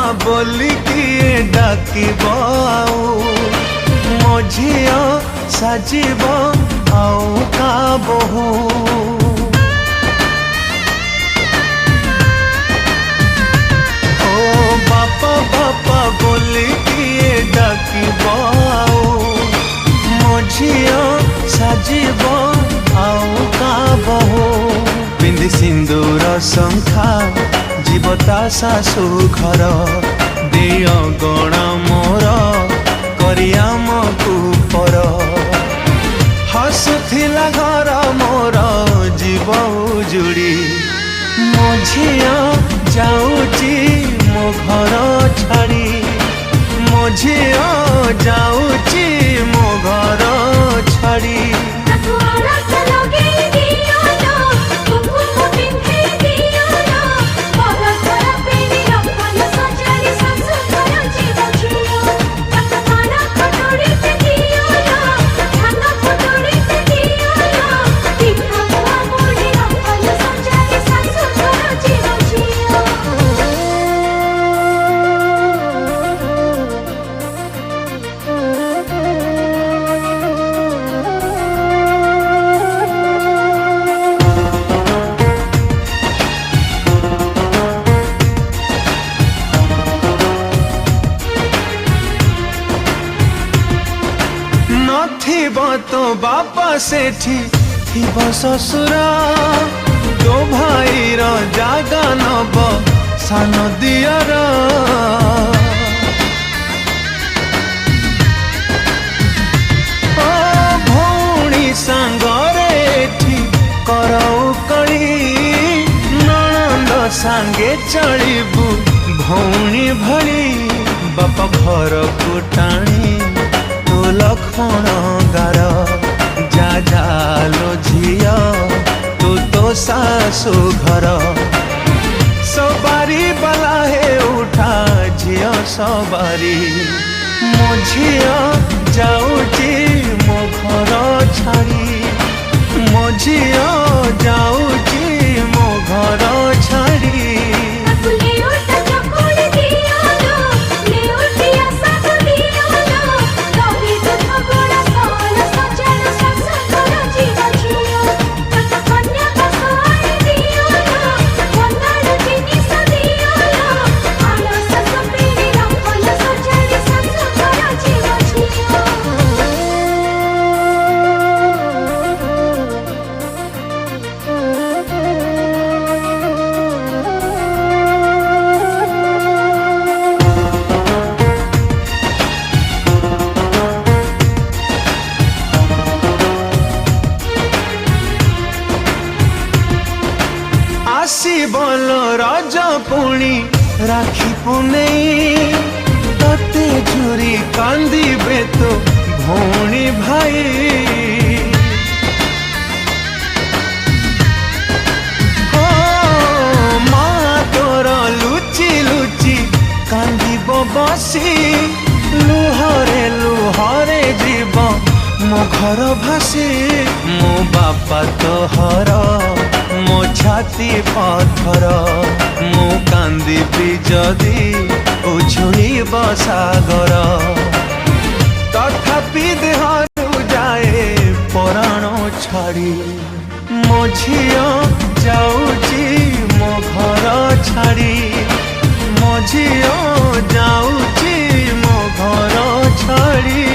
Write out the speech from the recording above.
बोली किए डाकिब मो झिया साजिब आउ का बहु ओ बापा बापा बोली किए डाकिब मो झिया साजिब आउ का बहु पिंधि सिंदूर शंखा जीवता सासु घर देय गणा मोर करियाम कुपर हसुथिला घर मोर जीव उजुड़ी मो झिया जाऊची मो घर छाड़ी मो झिया जाऊची मो घर छाड़ी तो बापा सेठी थिब ससुरा तो भाई रो जागा नब सान दियर भौणी सांगरे एठी करौ कली नणंद सांगे चलिबू भौणी भली बापा घर को टाणी तो लखण गार जा जालो झिया तो सासु घर सवारी बला है उठा झिया सवारी मो झिया जाऊची मो घर छाड़ी मो झिया जाऊची मो घर छाड़ी बोलो राजा पुणी राखी पुने तते झुरी कांदीबे तो भौणी भाई हो माँ तोर लुचि लुचि कांदीब बसी लुहरे जीव मो घर भासी मो बापा तोहर मो छाती पत्थर मु कांदी जदि उछुड़ब सागर तथापि देहरु जाए पराण छाड़ी मो झिया जाऊची मो घर छाड़ी मो झिया जाऊची मो घर छाड़ी।